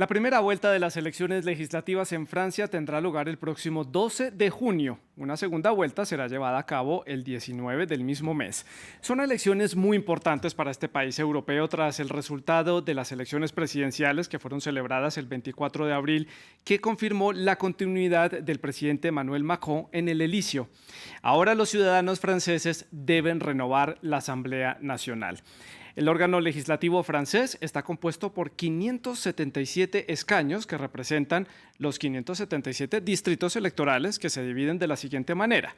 La primera vuelta de las elecciones legislativas en Francia tendrá lugar el próximo 12 de junio. Una segunda vuelta será llevada a cabo el 19 del mismo mes. Son elecciones muy importantes para este país europeo tras el resultado de las elecciones presidenciales que fueron celebradas el 24 de abril, que confirmó la continuidad del presidente Emmanuel Macron en el Elíseo. Ahora los ciudadanos franceses deben renovar la Asamblea Nacional. El órgano legislativo francés está compuesto por 577 escaños que representan los 577 distritos electorales que se dividen de la siguiente manera.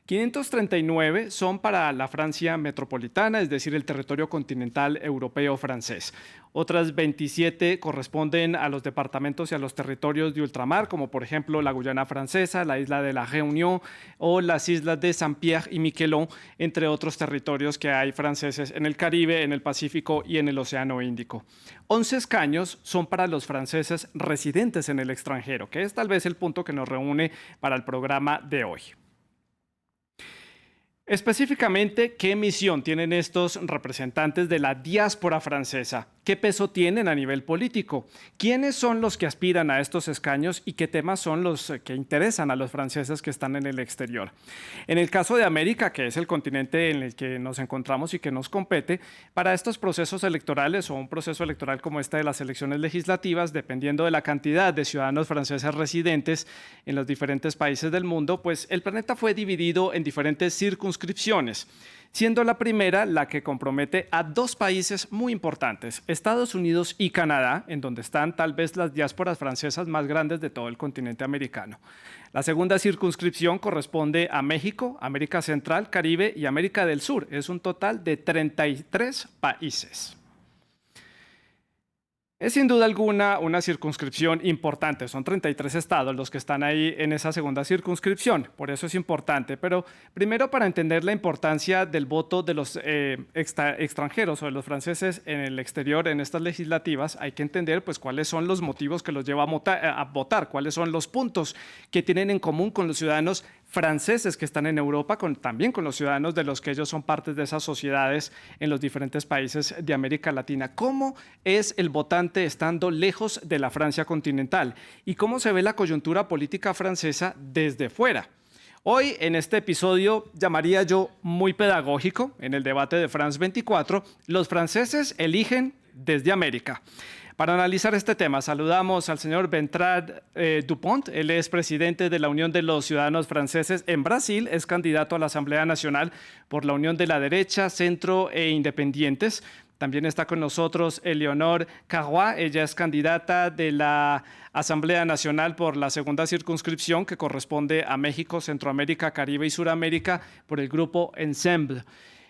539 son para la Francia metropolitana, es decir, el territorio continental europeo francés. Otras 27 corresponden a los departamentos y a los territorios de ultramar, como por ejemplo la Guyana francesa, la isla de la Réunion o las islas de Saint-Pierre y Miquelon, entre otros territorios que hay franceses en el Caribe, en el Pacífico y en el Océano Índico. 11 escaños son para los franceses residentes en el extranjero, que es tal vez el punto que nos reúne para el programa de hoy. Específicamente, ¿qué misión tienen estos representantes de la diáspora francesa? ¿Qué peso tienen a nivel político? ¿Quiénes son los que aspiran a estos escaños y qué temas son los que interesan a los franceses que están en el exterior? En el caso de América, que es el continente en el que nos encontramos y que nos compete, para estos procesos electorales o un proceso electoral como este de las elecciones legislativas, dependiendo de la cantidad de ciudadanos franceses residentes en los diferentes países del mundo, pues el planeta fue dividido en diferentes circunscripciones, siendo la primera la que compromete a dos países muy importantes, Estados Unidos y Canadá, en donde están tal vez las diásporas francesas más grandes de todo el continente americano. La segunda circunscripción corresponde a México, América Central, Caribe y América del Sur. Es un total de 33 países. Es sin duda alguna una circunscripción importante, son 33 estados los que están ahí en esa segunda circunscripción, por eso es importante, pero primero para entender la importancia del voto de los extranjeros o de los franceses en el exterior en estas legislativas, hay que entender pues cuáles son los motivos que los lleva a votar, cuáles son los puntos que tienen en común con los ciudadanos franceses que están en Europa, también con los ciudadanos de los que ellos son partes de esas sociedades en los diferentes países de América Latina. ¿Cómo es el votante estando lejos de la Francia continental? ¿Y cómo se ve la coyuntura política francesa desde fuera? Hoy, en este episodio, llamaría yo muy pedagógico, en el debate de France 24, los franceses eligen desde América. Para analizar este tema, saludamos al señor Bertrand Dupont. Él es presidente de la Unión de los Ciudadanos Franceses en Brasil, es candidato a la Asamblea Nacional por la Unión de la Derecha, Centro e Independientes. También está con nosotros Eleonore Carrois, ella es candidata de la Asamblea Nacional por la segunda circunscripción que corresponde a México, Centroamérica, Caribe y Suramérica por el grupo Ensemble.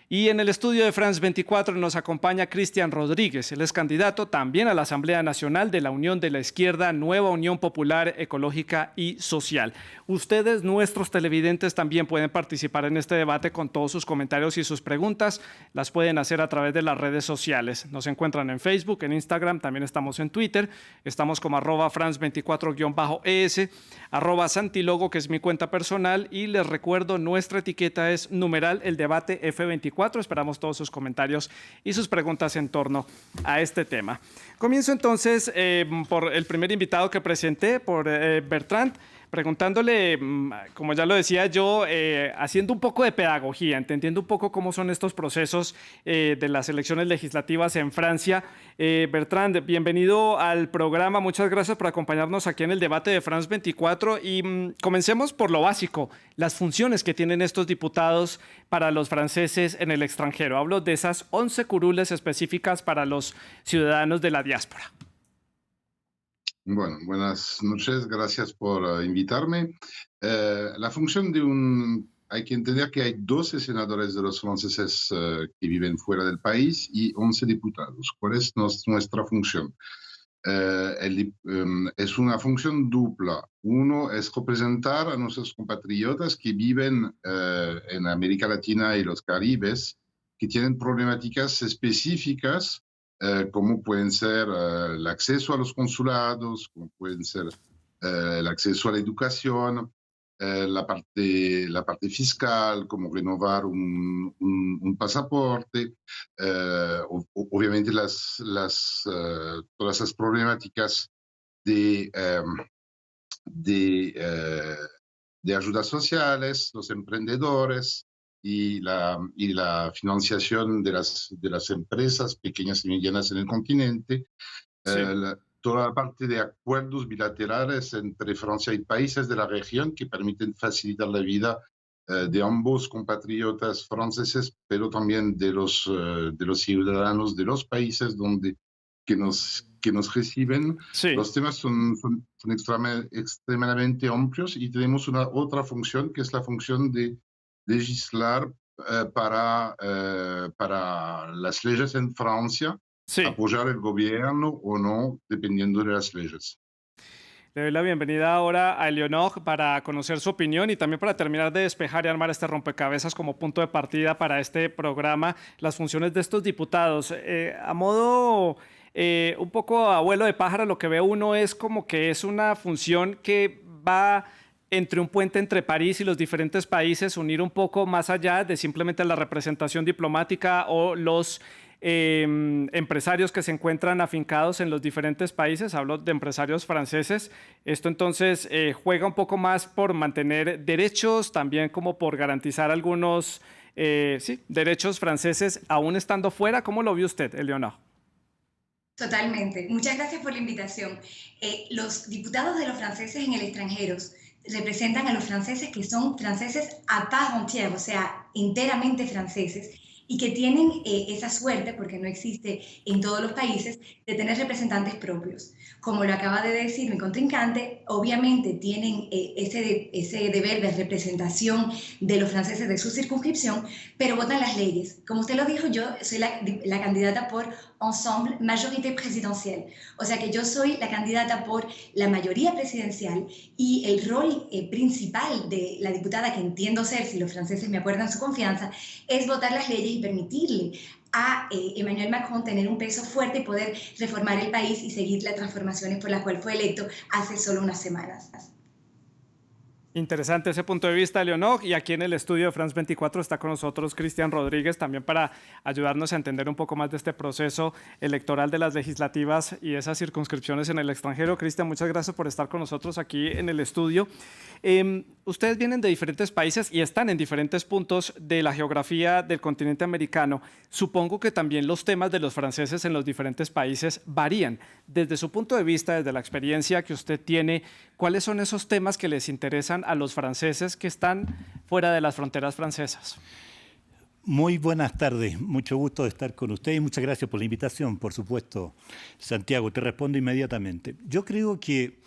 Y en el estudio de France 24 nos acompaña Cristian Rodríguez. Él es candidato también a la Asamblea Nacional de la Unión de la Izquierda, Nueva Unión Popular, Ecológica y Social. Ustedes, nuestros televidentes, también pueden participar en este debate con todos sus comentarios y sus preguntas. Las pueden hacer a través de las redes sociales. Nos encuentran en Facebook, en Instagram, también estamos en Twitter. Estamos como @France24-ES, @Santilogo, que es mi cuenta personal. Y les recuerdo, nuestra etiqueta es numeral el debate F24. Esperamos todos sus comentarios y sus preguntas en torno a este tema. Comienzo entonces por el primer invitado que presenté, por Bertrand, preguntándole, como ya lo decía yo, haciendo un poco de pedagogía, entendiendo un poco cómo son estos procesos de las elecciones legislativas en Francia. Bertrand, bienvenido al programa. Muchas gracias por acompañarnos aquí en el debate de France 24 y comencemos por lo básico, las funciones que tienen estos diputados para los franceses en el extranjero. Hablo de esas 11 curules específicas para los ciudadanos de la diáspora. Bueno, buenas noches, gracias por invitarme. La función de hay que entender que hay 12 senadores de los franceses que viven fuera del país y 11 diputados. ¿Cuál es nuestra función? Es una función dupla. Uno es representar a nuestros compatriotas que viven en América Latina y los Caribes, que tienen problemáticas específicas como pueden ser el acceso a los consulados, como pueden ser el acceso a la educación, la parte fiscal, como renovar un pasaporte, obviamente todas esas problemáticas de, de, eh, de ayudas sociales, los emprendedores y la financiación de las empresas pequeñas y medianas en el continente, Sí, toda la parte de acuerdos bilaterales entre Francia y países de la región que permiten facilitar la vida de ambos compatriotas franceses, pero también de los ciudadanos de los países que nos reciben. sí. Los temas son extremadamente amplios y tenemos una otra función que es la función de legislar para las leyes en Francia, Sí, apoyar el gobierno o no, dependiendo de las leyes. le doy la bienvenida ahora a Eleonor para conocer su opinión y también para terminar de despejar y armar este rompecabezas como punto de partida para este programa, las funciones de estos diputados. A modo un poco abuelo de pájaro, lo que ve uno es como que es una función que va entre un puente entre París y los diferentes países, unir un poco más allá de simplemente la representación diplomática o los empresarios que se encuentran afincados en los diferentes países, hablo de empresarios franceses. Esto entonces juega un poco más por mantener derechos, también como por garantizar algunos sí, derechos franceses, aún estando fuera. ¿Cómo lo vio usted, Eleonor? Totalmente. Muchas gracias por la invitación. Los diputados de los franceses en el extranjero representan a los franceses que son franceses à part entière, o sea, enteramente franceses, y que tienen esa suerte, porque no existe en todos los países, de tener representantes propios. Como lo acaba de decir mi contrincante, obviamente tienen ese deber de representación de los franceses de su circunscripción, pero votan las leyes. Como usted lo dijo, yo soy la candidata por Ensemble Majorité Présidentielle, o sea que yo soy la candidata por la mayoría presidencial y el rol principal de la diputada que entiendo ser, si los franceses me acuerdan su confianza, es votar las leyes y permitirle a Emmanuel Macron tener un peso fuerte y poder reformar el país y seguir las transformaciones por las cuales fue electo hace solo unas semanas. Interesante ese punto de vista, Leonor. Y aquí en el estudio de France 24 está con nosotros Cristian Rodríguez, también para ayudarnos a entender un poco más de este proceso electoral de las legislativas y esas circunscripciones en el extranjero. Cristian, muchas gracias por estar con nosotros aquí en el estudio. Ustedes vienen de diferentes países y están en diferentes puntos de la geografía del continente americano. Supongo que también los temas de los franceses en los diferentes países varían. Desde su punto de vista, desde la experiencia que usted tiene, ¿cuáles son esos temas que les interesan a los franceses que están fuera de las fronteras francesas? Muy buenas tardes, mucho gusto de estar con usted y muchas gracias por la invitación, por supuesto. Santiago, te respondo inmediatamente. Yo creo que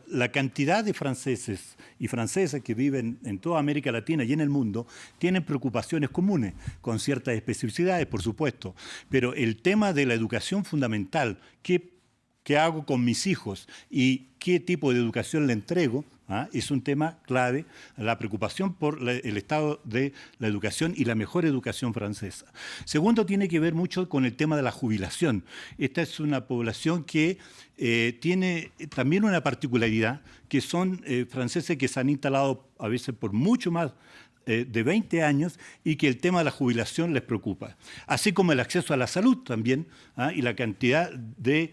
la cantidad de franceses y francesas que viven en toda América Latina y en el mundo tienen preocupaciones comunes, con ciertas especificidades, por supuesto, pero el tema de la educación fundamental, qué hago con mis hijos y qué tipo de educación le entrego, es un tema clave, la preocupación por el estado de la educación y la mejor educación francesa. Segundo, tiene que ver mucho con el tema de la jubilación. Esta es una población que tiene también una particularidad, que son franceses que se han instalado a veces por mucho más de 20 años y que el tema de la jubilación les preocupa. Así como el acceso a la salud también, y la cantidad de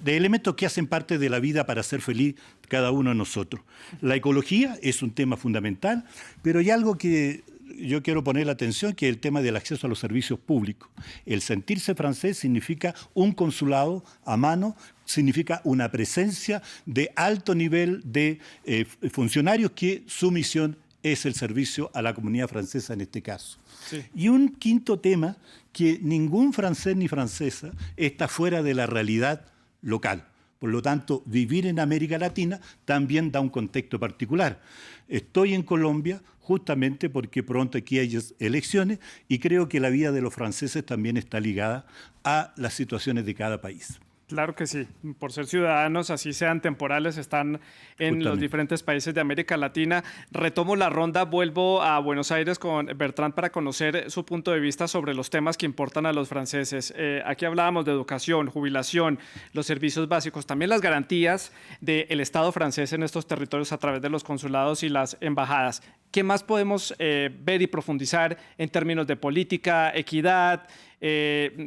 elementos que hacen parte de la vida para ser feliz cada uno de nosotros. La ecología es un tema fundamental, pero hay algo que yo quiero poner la atención, que es el tema del acceso a los servicios públicos. El sentirse francés significa un consulado a mano, significa una presencia de alto nivel de funcionarios que su misión es el servicio a la comunidad francesa en este caso. Sí. Y un quinto tema, que ningún francés ni francesa está fuera de la realidad local. Por lo tanto, vivir en América Latina también da un contexto particular. Estoy en Colombia justamente porque pronto aquí hay elecciones y creo que la vida de los franceses también está ligada a las situaciones de cada país. Claro que sí, por ser ciudadanos, así sean temporales, están en los diferentes países de América Latina. Retomo la ronda, vuelvo a Buenos Aires con Bertrand para conocer su punto de vista sobre los temas que importan a los franceses. Aquí hablábamos de educación, jubilación, los servicios básicos, también las garantías del Estado francés en estos territorios a través de los consulados y las embajadas. ¿Qué más podemos ver y profundizar en términos de política, equidad,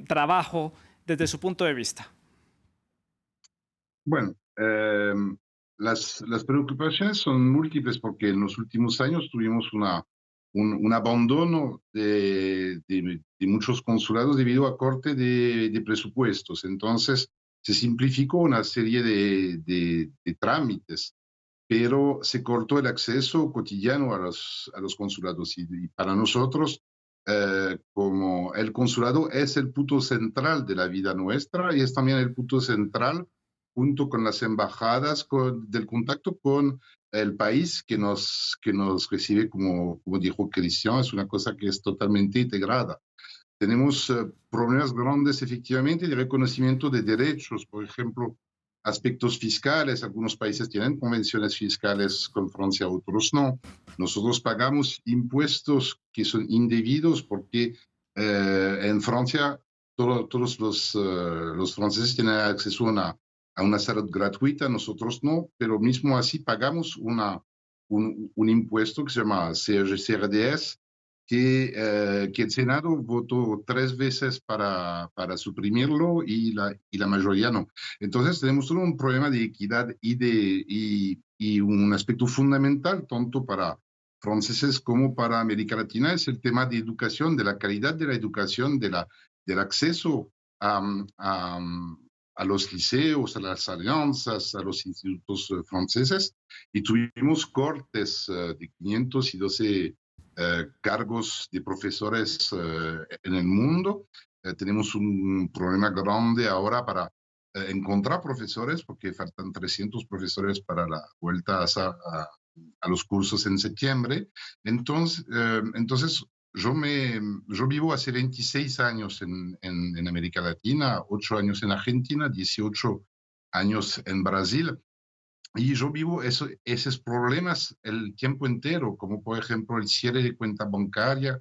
trabajo, desde su punto de vista? Bueno, las preocupaciones son múltiples porque en los últimos años tuvimos un abandono de muchos consulados debido a corte de presupuestos. Entonces, se simplificó una serie de trámites, pero se cortó el acceso cotidiano a los consulados. Y para nosotros, como el consulado es el punto central de la vida nuestra y es también el punto central junto con las embajadas del contacto con el país que nos recibe, como dijo Cristian, es una cosa que es totalmente integrada. Tenemos problemas grandes, efectivamente, de reconocimiento de derechos, por ejemplo, aspectos fiscales. Algunos países tienen convenciones fiscales con Francia, otros no. Nosotros pagamos impuestos que son indebidos porque en Francia todos los franceses tienen acceso a una salud gratuita, nosotros no, pero mismo así pagamos un impuesto que se llama CRDS, que el Senado votó 3 veces para suprimirlo y la mayoría no. Entonces tenemos todo un problema de equidad y un aspecto fundamental, tanto para franceses como para América Latina, es el tema de educación, de la calidad de la educación, del acceso a, a los liceos, a las alianzas, a los institutos franceses, y tuvimos cortes de 512 cargos de profesores en el mundo. Tenemos un problema grande ahora para encontrar profesores, porque faltan 300 profesores para la vuelta a los cursos en septiembre. Entonces yo vivo hace 26 años en América Latina, 8 años en Argentina, 18 años en Brasil. Y yo vivo esos problemas el tiempo entero, como por ejemplo el cierre de cuenta bancaria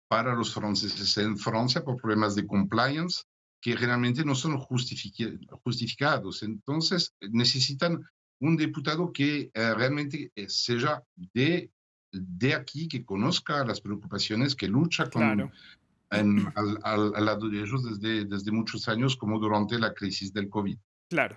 para los franceses en Francia por problemas de compliance que realmente no son justificados. Entonces necesitan un diputado que realmente sea de aquí, que conozca las preocupaciones, que lucha Claro. al lado de ellos desde muchos años, como durante la crisis del COVID. Claro.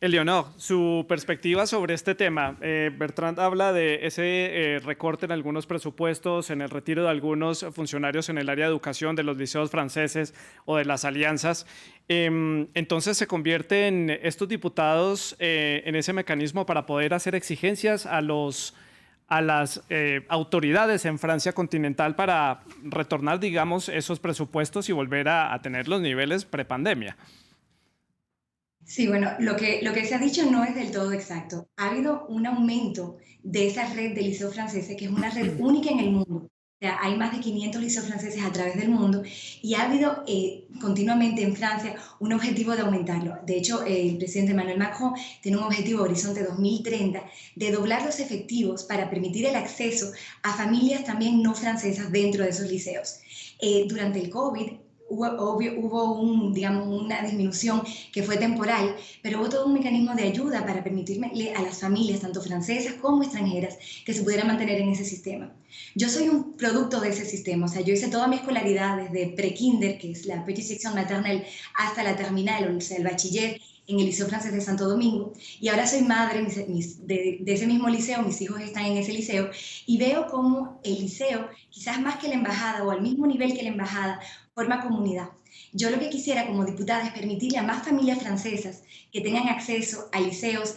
Eleonor, su perspectiva sobre este tema. Bertrand habla de ese recorte en algunos presupuestos, en el retiro de algunos funcionarios en el área de educación de los liceos franceses o de las alianzas. Entonces se convierten estos diputados en ese mecanismo para poder hacer exigencias a las autoridades en Francia continental para retornar, digamos, esos presupuestos y volver a tener los niveles prepandemia. Sí, bueno, lo que se ha dicho no es del todo exacto. Ha habido un aumento de esa red de liceos franceses, que es una red única en el mundo. O sea, hay más de 500 liceos franceses a través del mundo y ha habido continuamente en Francia un objetivo de aumentarlo. De hecho, el presidente Emmanuel Macron tiene un objetivo Horizonte 2030 de doblar los efectivos para permitir el acceso a familias también no francesas dentro de esos liceos. Durante el COVID, hubo digamos, una disminución que fue temporal, pero hubo todo un mecanismo de ayuda para permitirle a las familias, tanto francesas como extranjeras, que se pudieran mantener en ese sistema. Yo soy un producto de ese sistema, o sea, yo hice toda mi escolaridad desde pre-kinder, que es la petite section maternelle, hasta la terminal, o sea, el bachiller, en el Liceo Francés de Santo Domingo, y ahora soy madre de ese mismo liceo, mis hijos están en ese liceo, y veo cómo el liceo, quizás más que la embajada o al mismo nivel que la embajada, forma comunidad. Yo lo que quisiera como diputada es permitirle a más familias francesas que tengan acceso a liceos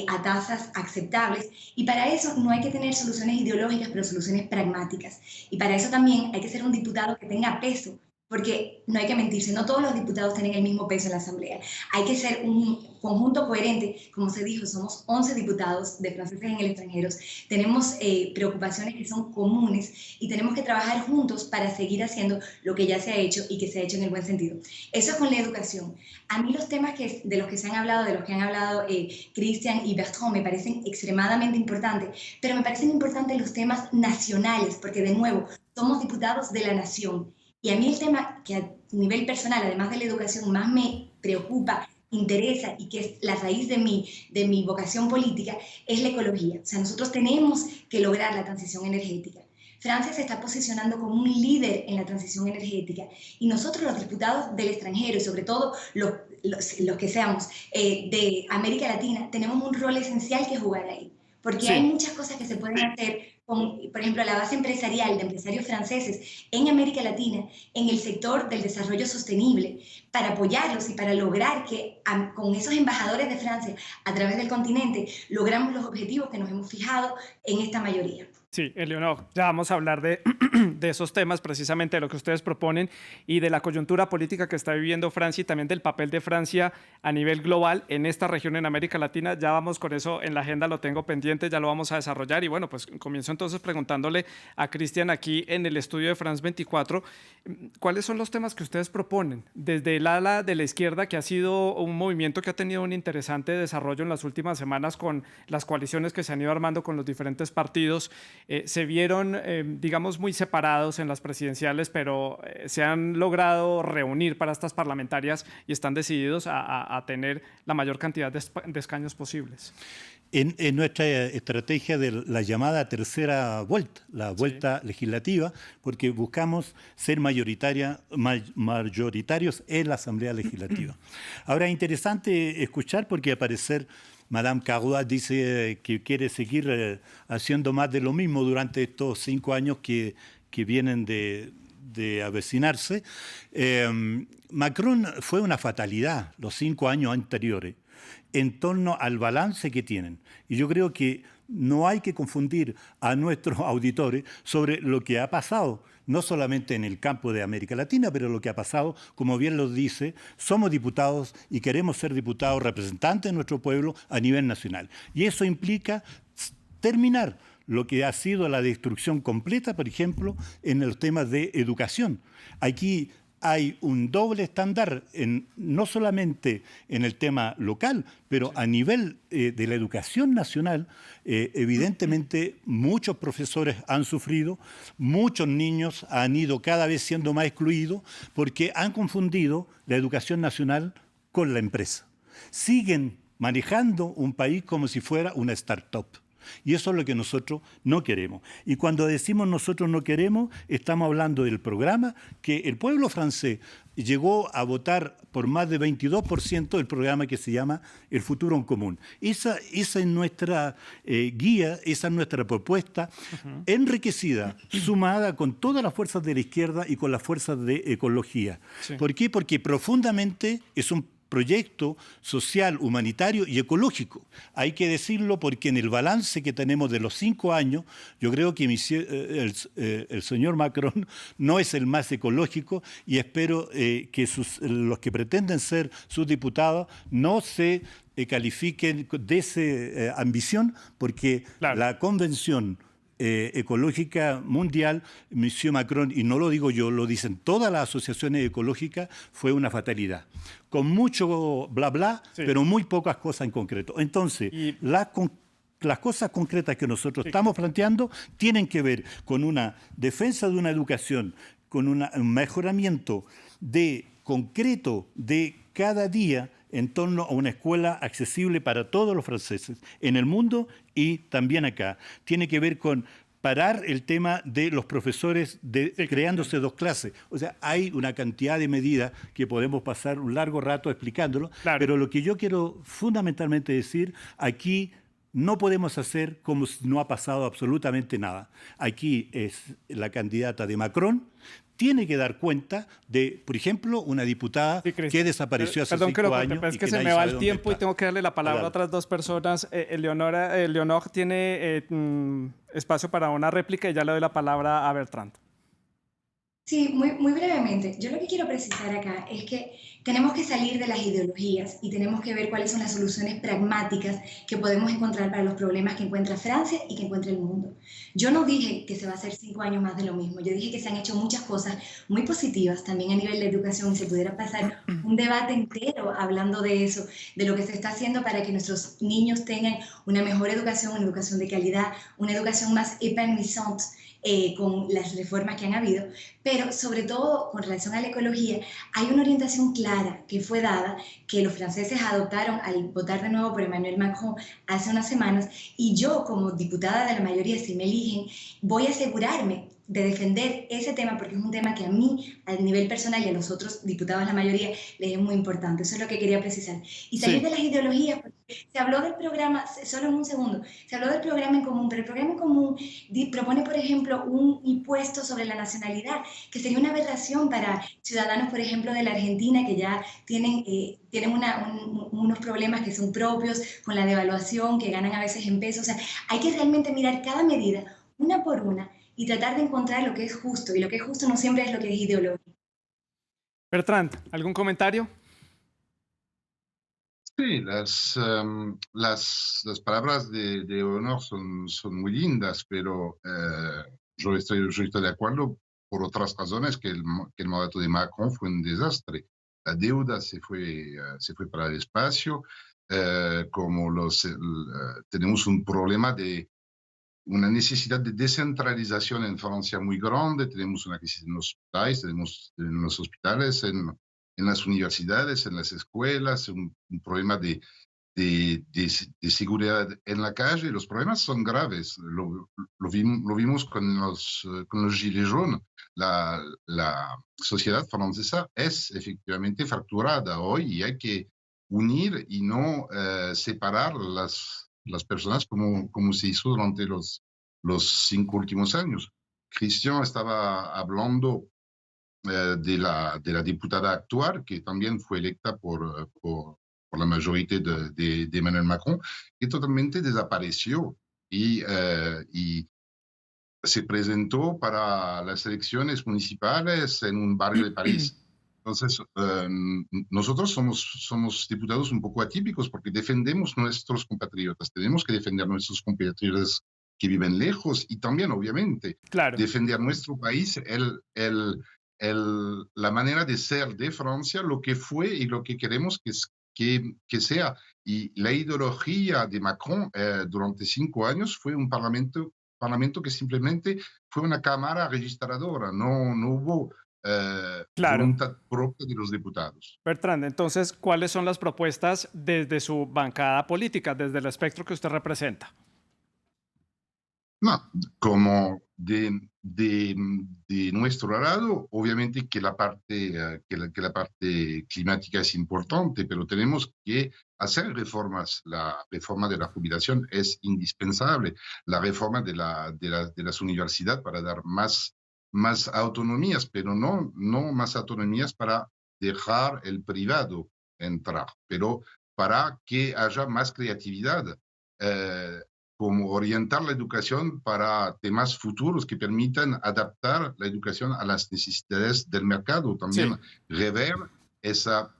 a tasas aceptables, y para eso no hay que tener soluciones ideológicas, pero soluciones pragmáticas. Y para eso también hay que ser un diputado que tenga peso, porque no hay que mentirse, no todos los diputados tienen el mismo peso en la Asamblea. Hay que ser un conjunto coherente. Como se dijo, somos 11 diputados de franceses en el extranjero. Tenemos preocupaciones que son comunes y tenemos que trabajar juntos para seguir haciendo lo que ya se ha hecho y que se ha hecho en el buen sentido. Eso es con la educación. A mí los temas de los que han hablado Cristian y Bertrand, me parecen extremadamente importantes, pero me parecen importantes los temas nacionales, porque de nuevo, somos diputados de la nación. Y a mí el tema que a nivel personal, además de la educación, más me preocupa, interesa y que es la raíz de mi vocación política, es la ecología. O sea, nosotros tenemos que lograr la transición energética. Francia se está posicionando como un líder en la transición energética y nosotros los diputados del extranjero y sobre todo los que seamos de América Latina tenemos un rol esencial que jugar ahí, porque hay muchas cosas que se pueden hacer con, por ejemplo, la base empresarial de empresarios franceses en América Latina, en el sector del desarrollo sostenible, para apoyarlos y para lograr que con esos embajadores de Francia a través del continente logramos los objetivos que nos hemos fijado en esta mayoría. Sí, Eleonor, ya vamos a hablar de esos temas, precisamente de lo que ustedes proponen y de la coyuntura política que está viviendo Francia y también del papel de Francia a nivel global en esta región en América Latina. Ya vamos con eso en la agenda, lo tengo pendiente, ya lo vamos a desarrollar. Y bueno, pues comienzo entonces preguntándole a Cristian aquí en el estudio de France 24, ¿cuáles son los temas que ustedes proponen? Desde el ala de la izquierda, que ha sido un movimiento que ha tenido un interesante desarrollo en las últimas semanas con las coaliciones que se han ido armando con los diferentes partidos. Se vieron, digamos, muy separados en las presidenciales, pero se han logrado reunir para estas parlamentarias y están decididos a tener la mayor cantidad de escaños posibles. En nuestra estrategia de la llamada tercera vuelta, la vuelta legislativa, porque buscamos ser mayoritarios en la Asamblea Legislativa. Ahora, es interesante escuchar porque al parecer Madame Carrot dice que quiere seguir haciendo más de lo mismo durante estos 5 años que vienen de avecinarse. Macron fue una fatalidad los 5 años anteriores en torno al balance que tienen. Y yo creo que no hay que confundir a nuestros auditores sobre lo que ha pasado, no solamente en el campo de América Latina, pero lo que ha pasado, como bien lo dice, somos diputados y queremos ser diputados representantes de nuestro pueblo a nivel nacional. Y eso implica terminar lo que ha sido la destrucción completa, por ejemplo, en los temas de educación. Aquí hay un doble estándar, no solamente en el tema local, pero a nivel de la educación nacional. Evidentemente, muchos profesores han sufrido, muchos niños han ido cada vez siendo más excluidos porque han confundido la educación nacional con la empresa. Siguen manejando un país como si fuera una startup. Y eso es lo que nosotros no queremos. Y cuando decimos nosotros no queremos, estamos hablando del programa que el pueblo francés llegó a votar por más de 22% del programa que se llama El Futuro en Común. Esa es nuestra guía, esa es nuestra propuesta, enriquecida, sumada con todas las fuerzas de la izquierda y con las fuerzas de ecología. Sí. ¿Por qué? Porque profundamente es un proyecto social, humanitario y ecológico. Hay que decirlo porque en el balance que tenemos de los 5 años, yo creo que el señor Macron no es el más ecológico y espero que los que pretenden ser sus diputados no se califiquen de esa ambición, porque claro, la convención ecológica mundial, Monsieur Macron, y no lo digo yo, lo dicen todas las asociaciones ecológicas, fue una fatalidad. Con mucho bla bla, sí, pero muy pocas cosas en concreto. Entonces, las cosas concretas que nosotros estamos planteando tienen que ver con una defensa de una educación, con un mejoramiento concreto de cada día en torno a una escuela accesible para todos los franceses en el mundo y también acá. Tiene que ver con parar el tema de los profesores creándose 2 clases. O sea, hay una cantidad de medidas que podemos pasar un largo rato explicándolo, claro, pero lo que yo quiero fundamentalmente decir, aquí no podemos hacer como si no ha pasado absolutamente nada. Aquí es la candidata de Macron, tiene que dar cuenta de, por ejemplo, una diputada que desapareció hace 5 años. Pero es que se me va el tiempo y tengo que darle la palabra a otras 2 personas. Eleonor tiene espacio para una réplica y ya le doy la palabra a Bertrand. Sí, muy brevemente. Yo lo que quiero precisar acá es que tenemos que salir de las ideologías y tenemos que ver cuáles son las soluciones pragmáticas que podemos encontrar para los problemas que encuentra Francia y que encuentra el mundo. Yo no dije que se va a hacer 5 años más de lo mismo. Yo dije que se han hecho muchas cosas muy positivas también a nivel de educación y se pudiera pasar un debate entero hablando de eso, de lo que se está haciendo para que nuestros niños tengan una mejor educación, una educación de calidad, una educación más épanouissante, con las reformas que han habido, pero sobre todo con relación a la ecología, hay una orientación clara que fue dada, que los franceses adoptaron al votar de nuevo por Emmanuel Macron hace unas semanas, y yo como diputada de la mayoría, si me eligen, voy a asegurarme de defender ese tema, porque es un tema que a mí, a nivel personal y a los otros diputados, la mayoría, les es muy importante. Eso es lo que quería precisar. Y salir Sí. de las ideologías, porque se habló del programa, solo en un segundo, se habló del programa en común, pero el programa en común propone, por ejemplo, un impuesto sobre la nacionalidad, que sería una aberración para ciudadanos, por ejemplo, de la Argentina, que ya tienen unos problemas que son propios con la devaluación, que ganan a veces en pesos. O sea, hay que realmente mirar cada medida, una por una, y tratar de encontrar lo que es justo. Y lo que es justo no siempre es lo que es ideológico. Bertrand, ¿algún comentario? Sí, las palabras de honor son muy lindas, pero yo estoy de acuerdo por otras razones que el mandato de Macron fue un desastre. La deuda se fue para el espacio, tenemos un problema de una necesidad de descentralización en Francia muy grande, tenemos una crisis en los hospitales, en los hospitales, en las universidades, en las escuelas, un problema de seguridad en la calle. Los problemas son graves. Lo vimos con los Gilets jaunes. La sociedad francesa es efectivamente fracturada hoy y hay que unir y no separar las personas como se hizo durante los 5 últimos años. Christian estaba hablando de la diputada actual, que también fue electa por la mayoría de Emmanuel Macron, que totalmente desapareció y se presentó para las elecciones municipales en un barrio de París. Entonces, nosotros somos diputados un poco atípicos porque defendemos nuestros compatriotas, tenemos que defender a nuestros compatriotas que viven lejos y también, obviamente, Claro. defender nuestro país, la manera de ser de Francia, lo que fue y lo que queremos que sea. Y la ideología de Macron durante 5 años fue un parlamento que simplemente fue una cámara registradora, no hubo Claro. voluntad propia de los diputados. Bertrand, entonces, ¿cuáles son las propuestas desde su bancada política, desde el espectro que usted representa? No, como de nuestro lado, obviamente que la parte climática es importante, pero tenemos que hacer reformas. La reforma de la jubilación es indispensable. La reforma de las universidades para dar más autonomías, pero no más autonomías para dejar el privado entrar, pero para que haya más creatividad. Eh, como orientar la educación para temas futuros que permitan adaptar la educación a las necesidades del mercado. También Sí. rever esa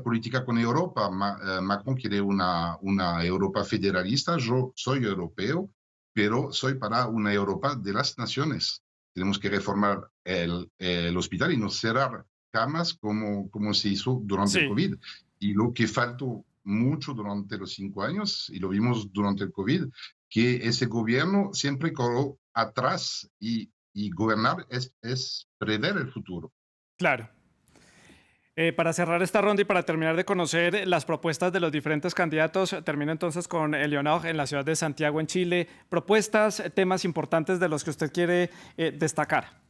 política con Europa. Macron quiere una Europa federalista. Yo soy europeo, pero soy para una Europa de las naciones. Tenemos que reformar el hospital y no cerrar camas como se hizo durante el Sí. COVID. Y lo que faltó mucho durante los 5 años, y lo vimos durante el COVID, que ese gobierno siempre corrió atrás y gobernar es prever el futuro. Claro. Para cerrar esta ronda y para terminar de conocer las propuestas de los diferentes candidatos, termino entonces con Eleonor en la ciudad de Santiago, en Chile. Propuestas, temas importantes de los que usted quiere destacar.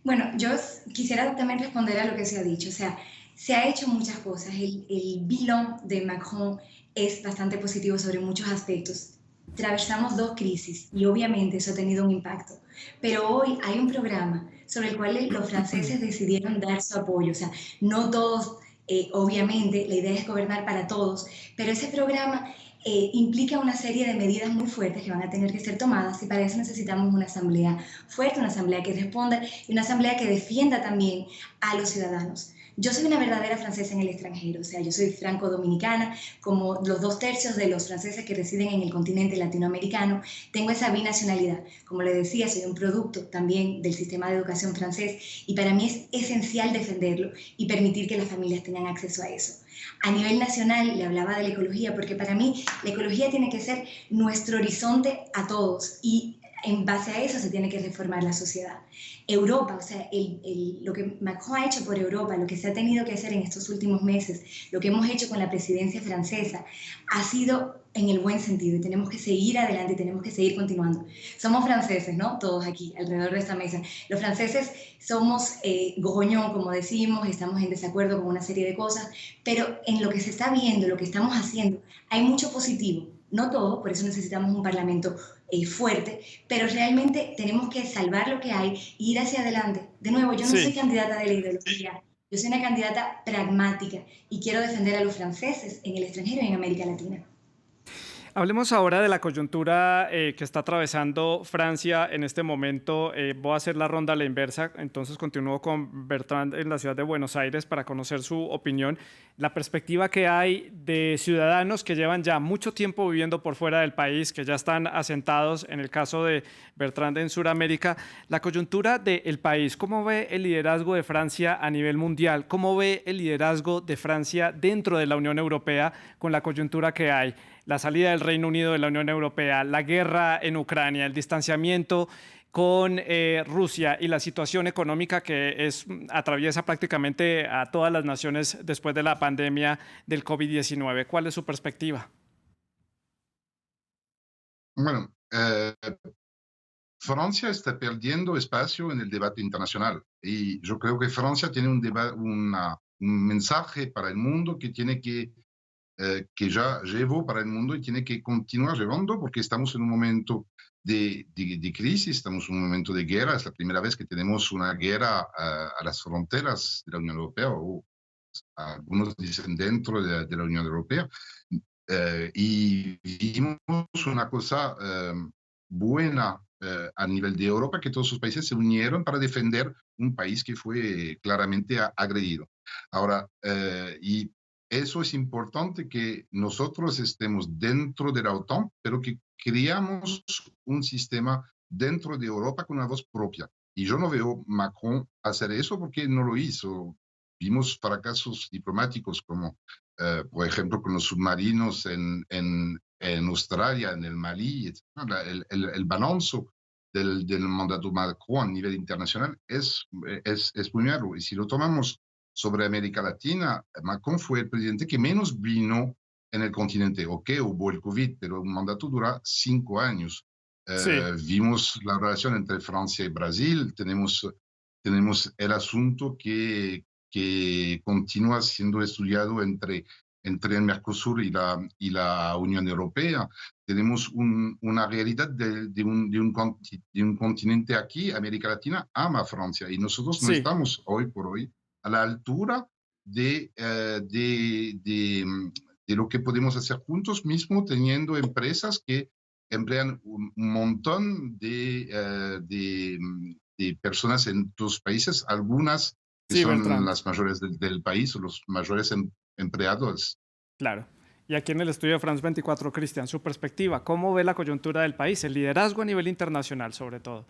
Bueno, yo quisiera también responder a lo que se ha dicho. O sea, se ha hecho muchas cosas. El bilan de Macron es bastante positivo sobre muchos aspectos. Atravesamos 2 crisis y obviamente eso ha tenido un impacto. Pero hoy hay un programa sobre el cual los franceses decidieron dar su apoyo. O sea, no todos, obviamente, la idea es gobernar para todos, pero ese programa implica una serie de medidas muy fuertes que van a tener que ser tomadas y para eso necesitamos una asamblea fuerte, una asamblea que responda y una asamblea que defienda también a los ciudadanos. Yo soy una verdadera francesa en el extranjero, o sea, yo soy franco-dominicana, como los 2/3 de los franceses que residen en el continente latinoamericano, tengo esa binacionalidad. Como le decía, soy un producto también del sistema de educación francés y para mí es esencial defenderlo y permitir que las familias tengan acceso a eso. A nivel nacional, le hablaba de la ecología, porque para mí la ecología tiene que ser nuestro horizonte a todos y En base a eso se tiene que reformar la sociedad. Europa, o sea, lo que Macron ha hecho por Europa, lo que se ha tenido que hacer en estos últimos meses, lo que hemos hecho con la presidencia francesa, ha sido en el buen sentido y tenemos que seguir adelante y tenemos que seguir continuando. Somos franceses, ¿no? Todos aquí, alrededor de esta mesa. Los franceses somos gogoñón, como decimos, estamos en desacuerdo con una serie de cosas, pero en lo que se está viendo, lo que estamos haciendo, hay mucho positivo. No todo, por eso necesitamos un parlamento fuerte, pero realmente tenemos que salvar lo que hay e ir hacia adelante. De nuevo, yo no soy candidata de la ideología, yo soy una candidata pragmática y quiero defender a los franceses en el extranjero y en América Latina. Hablemos ahora de la coyuntura que está atravesando Francia en este momento. Voy a hacer la ronda a la inversa, entonces continúo con Bertrand en la ciudad de Buenos Aires para conocer su opinión. La perspectiva que hay de ciudadanos que llevan ya mucho tiempo viviendo por fuera del país, que ya están asentados, en el caso de Bertrand en Sudamérica, la coyuntura del país. ¿Cómo ve el liderazgo de Francia a nivel mundial? ¿Cómo ve el liderazgo de Francia dentro de la Unión Europea con la coyuntura que hay? La salida del Reino Unido de la Unión Europea, la guerra en Ucrania, el distanciamiento con Rusia y la situación económica que atraviesa prácticamente a todas las naciones después de la pandemia del COVID-19. ¿Cuál es su perspectiva? Bueno, Francia está perdiendo espacio en el debate internacional y yo creo que Francia tiene un mensaje para el mundo que tiene que ya llevó para el mundo y tiene que continuar llevando porque estamos en un momento de crisis, estamos en un momento de guerra. Es la primera vez que tenemos una guerra a las fronteras de la Unión Europea, o algunos dicen dentro de la Unión Europea. Y vimos una cosa buena a nivel de Europa, que todos sus países se unieron para defender un país que fue claramente agredido. Ahora, y eso es importante, que nosotros estemos dentro de la OTAN, pero que creamos un sistema dentro de Europa con una voz propia. Y yo no veo Macron hacer eso porque no lo hizo. Vimos fracasos diplomáticos como, por ejemplo, con los submarinos en Australia, en el Malí, etc. El balance del mandato Macron a nivel internacional es muy malo. Y si lo tomamos sobre América Latina, Macron fue el presidente que menos vino en el continente. Ok, hubo el COVID, pero un mandato dura 5 años. Sí. Vimos la relación entre Francia y Brasil, tenemos el asunto que continúa siendo estudiado entre el Mercosur y la Unión Europea. Tenemos una realidad de un continente aquí. América Latina ama a Francia y nosotros no estamos hoy por hoy a la altura de lo que podemos hacer juntos, mismo teniendo empresas que emplean un montón de personas en tus países, algunas que son Bertrand, las mayores del país o los mayores empleadores. Claro. Y aquí en el estudio de France 24, Cristian, su perspectiva, ¿cómo ve la coyuntura del país, el liderazgo a nivel internacional sobre todo?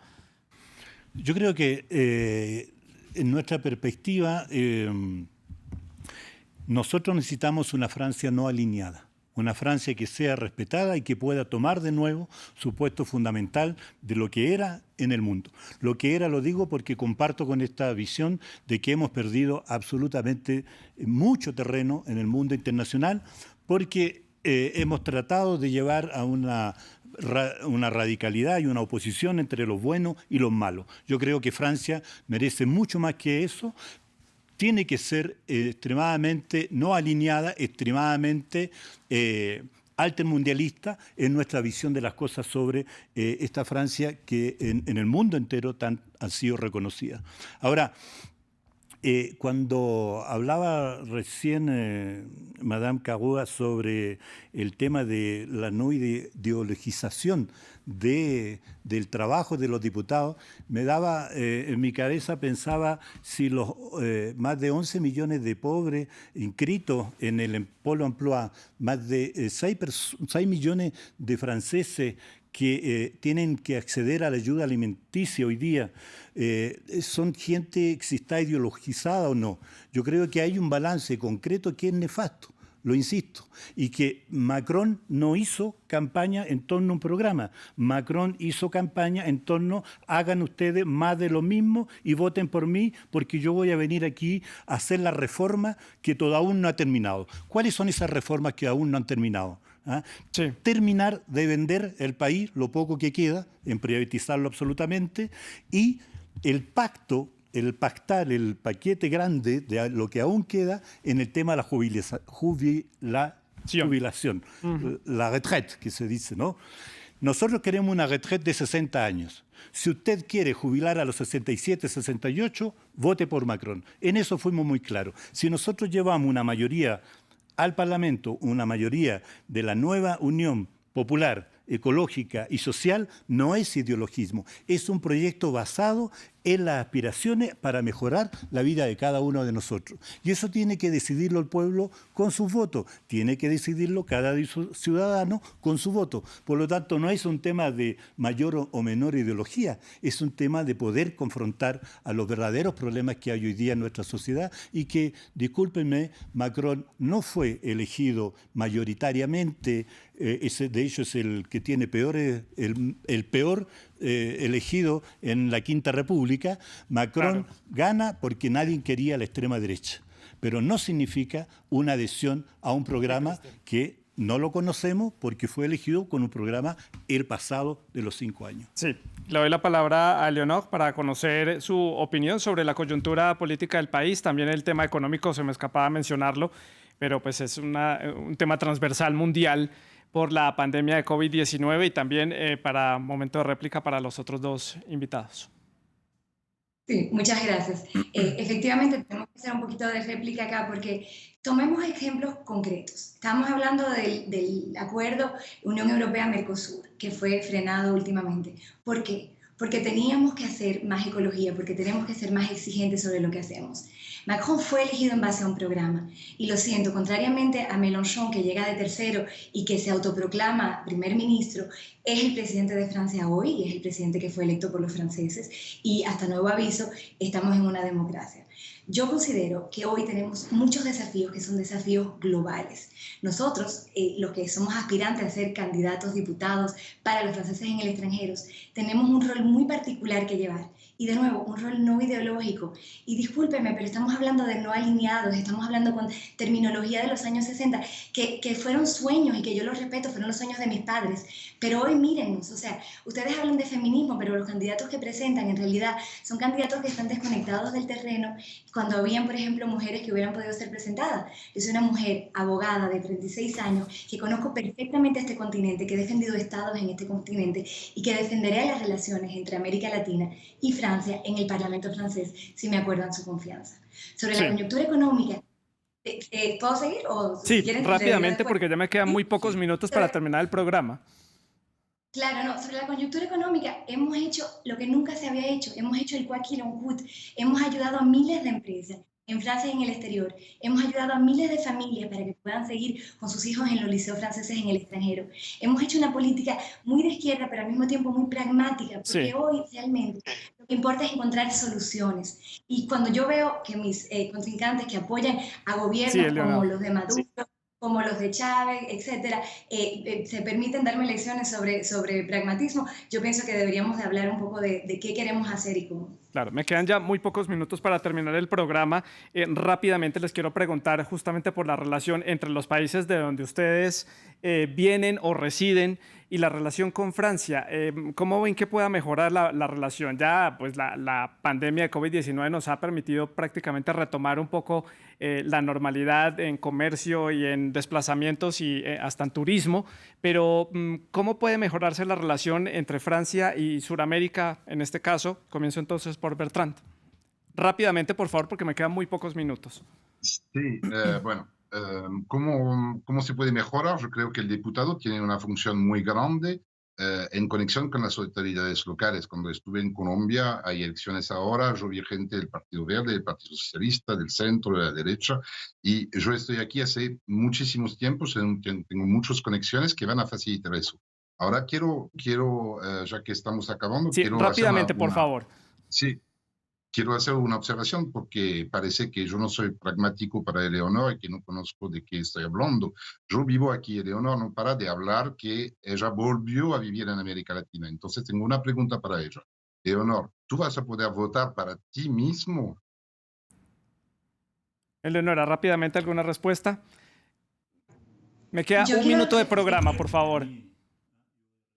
Yo creo que en nuestra perspectiva, nosotros necesitamos una Francia no alineada, una Francia que sea respetada y que pueda tomar de nuevo su puesto fundamental de lo que era en el mundo. Lo que era, lo digo porque comparto con esta visión de que hemos perdido absolutamente mucho terreno en el mundo internacional porque hemos tratado de llevar a una radicalidad y una oposición entre los buenos y los malos. Yo creo que Francia merece mucho más que eso. Tiene que ser extremadamente no alineada, extremadamente altermundialista en nuestra visión de las cosas sobre esta Francia que en el mundo entero ha sido reconocida. Ahora, cuando hablaba recién Madame Carrua sobre el tema de la no ideologización del trabajo de los diputados, me daba, en mi cabeza pensaba si los más de 11 millones de pobres inscritos en el Pôle emploi, más de 6 millones de franceses que tienen que acceder a la ayuda alimenticia hoy día, son gente que si está ideologizada o no. Yo creo que hay un balance concreto que es nefasto. lo insisto, y que Macron no hizo campaña en torno a un programa. Macron hizo campaña en torno, hagan ustedes más de lo mismo y voten por mí porque yo voy a venir aquí a hacer la reforma que todavía aún no ha terminado. ¿Cuáles son esas reformas que aún no han terminado? ¿Ah? Sí. Terminar de vender el país, lo poco que queda, en privatizarlo absolutamente, y el pactar el paquete grande de lo que aún queda en el tema de la jubilación, la retraite, que se dice, ¿no? Nosotros queremos una retraite de 60 años. Si usted quiere jubilar a los 67, 68, vote por Macron. En eso fuimos muy claros. Si nosotros llevamos una mayoría al Parlamento, una mayoría de la nueva Unión Popular, ecológica y social, no es ideologismo, es un proyecto basado en las aspiraciones para mejorar la vida de cada uno de nosotros. Y eso tiene que decidirlo el pueblo con sus votos, tiene que decidirlo cada ciudadano con su voto. Por lo tanto, no es un tema de mayor o menor ideología, es un tema de poder confrontar a los verdaderos problemas que hay hoy día en nuestra sociedad y que, discúlpenme, Macron no fue elegido mayoritariamente, de hecho es el que tiene el peor elegido en la Quinta República. Macron gana porque nadie quería la extrema derecha, pero no significa una adhesión a un programa que no lo conocemos porque fue elegido con un programa el pasado de los 5 años. Sí, le doy la palabra a Leonor para conocer su opinión sobre la coyuntura política del país. También el tema económico, se me escapaba mencionarlo, pero pues es un tema transversal mundial por la pandemia de COVID-19 y también para momento de réplica para los otros dos invitados. Sí, muchas gracias. Efectivamente, tenemos que hacer un poquito de réplica acá porque tomemos ejemplos concretos. Estamos hablando del acuerdo Unión Europea-Mercosur, que fue frenado últimamente. ¿Por qué? Porque teníamos que hacer más ecología, porque tenemos que ser más exigentes sobre lo que hacemos. Macron fue elegido en base a un programa y lo siento, contrariamente a Mélenchon, que llega de tercero y que se autoproclama primer ministro, es el presidente de Francia hoy y es el presidente que fue electo por los franceses y hasta nuevo aviso estamos en una democracia. Yo considero que hoy tenemos muchos desafíos que son desafíos globales. Nosotros, los que somos aspirantes a ser candidatos, diputados para los franceses en el extranjero, tenemos un rol muy particular que llevar. Y de nuevo, un rol no ideológico. Y discúlpeme, pero estamos hablando de no alineados, estamos hablando con terminología de los años 60, que fueron sueños y que yo los respeto, fueron los sueños de mis padres. Pero hoy mírennos, o sea, ustedes hablan de feminismo, pero los candidatos que presentan en realidad son candidatos que están desconectados del terreno cuando habían, por ejemplo, mujeres que hubieran podido ser presentadas. Yo soy una mujer abogada de 36 años que conozco perfectamente este continente, que he defendido estados en este continente y que defenderé las relaciones entre América Latina y Francia en el Parlamento francés, si me acuerdan su confianza. Sobre la coyuntura económica, ¿puedo seguir? O sí, si quieren, rápidamente, porque ya me quedan muy pocos minutos para terminar el programa. Claro, no, sobre la coyuntura económica hemos hecho lo que nunca se había hecho, hemos hecho el quoi qu'il en coûte, hemos ayudado a miles de empresas en Francia y en el exterior, hemos ayudado a miles de familias para que puedan seguir con sus hijos en los liceos franceses en el extranjero. Hemos hecho una política muy de izquierda, pero al mismo tiempo muy pragmática, porque hoy realmente lo que importa es encontrar soluciones. Y cuando yo veo que mis contrincantes que apoyan a gobiernos como los de Maduro, como los de Chávez, etcétera, se permiten darme lecciones sobre pragmatismo, yo pienso que deberíamos de hablar un poco de qué queremos hacer y cómo. Claro, me quedan ya muy pocos minutos para terminar el programa. Rápidamente les quiero preguntar justamente por la relación entre los países de donde ustedes vienen o residen y la relación con Francia. ¿Cómo ven que pueda mejorar la relación? Ya pues la pandemia de COVID-19 nos ha permitido prácticamente retomar un poco la normalidad en comercio y en desplazamientos y hasta en turismo, pero ¿cómo puede mejorarse la relación entre Francia y Sudamérica en este caso? Comienzo entonces por Bertrand. Rápidamente, por favor, porque me quedan muy pocos minutos. Sí, bueno, ¿cómo se puede mejorar? Yo creo que el diputado tiene una función muy grande en conexión con las autoridades locales. Cuando estuve en Colombia, hay elecciones ahora, yo vi gente del Partido Verde, del Partido Socialista, del centro, de la derecha, y yo estoy aquí hace muchísimos tiempos, tengo muchas conexiones que van a facilitar eso. Ahora quiero ya que estamos acabando... Sí, quiero rápidamente, por favor. Sí. quiero hacer una observación porque parece que yo no soy pragmático para Eleonor y que no conozco de qué estoy hablando. Yo vivo aquí, Eleonor no para de hablar que ella volvió a vivir en América Latina. Entonces tengo una pregunta para ella. Eleonor, ¿tú vas a poder votar para ti mismo? Eleonora, rápidamente alguna respuesta. Me queda Yo un quiero minuto de programa, por favor.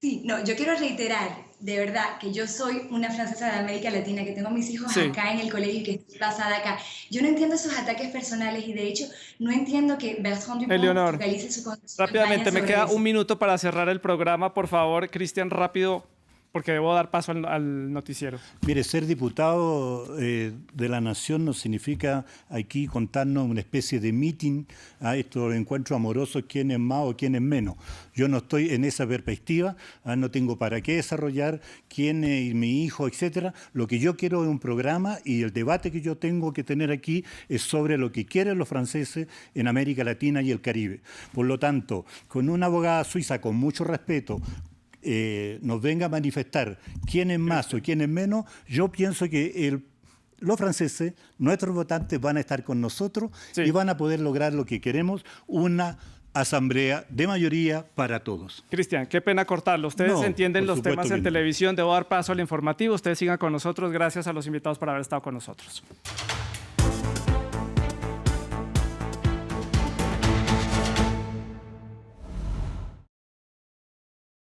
Sí, no, yo quiero reiterar, de verdad, que yo soy una francesa de América Latina, que tengo a mis hijos Sí. acá en el colegio y que estoy basada acá. Yo no entiendo esos ataques personales y de hecho no entiendo que Bertrand Dupont Eleonor, focalice su rápidamente, campaña me sobre queda eso. un minuto para cerrar el programa, por favor. Cristian, rápido, porque debo dar paso al noticiero. Mire, ser diputado de la Nación no significa aquí contarnos una especie de meeting a estos encuentros amorosos, quién es más o quién es menos. Yo no estoy en esa perspectiva, no tengo para qué desarrollar quién es mi hijo, etcétera. Lo que yo quiero es un programa y el debate que yo tengo que tener aquí es sobre lo que quieren los franceses en América Latina y el Caribe. Por lo tanto, con una abogada suiza con mucho respeto, nos venga a manifestar quién es más o quién es menos, yo pienso que los franceses, nuestros votantes, van a estar con nosotros y van a poder lograr lo que queremos, una asamblea de mayoría para todos. Cristian, qué pena cortarlo. Ustedes No, entienden por los supuesto temas que en no. televisión. Debo dar paso al informativo. Ustedes sigan con nosotros. Gracias a los invitados por haber estado con nosotros.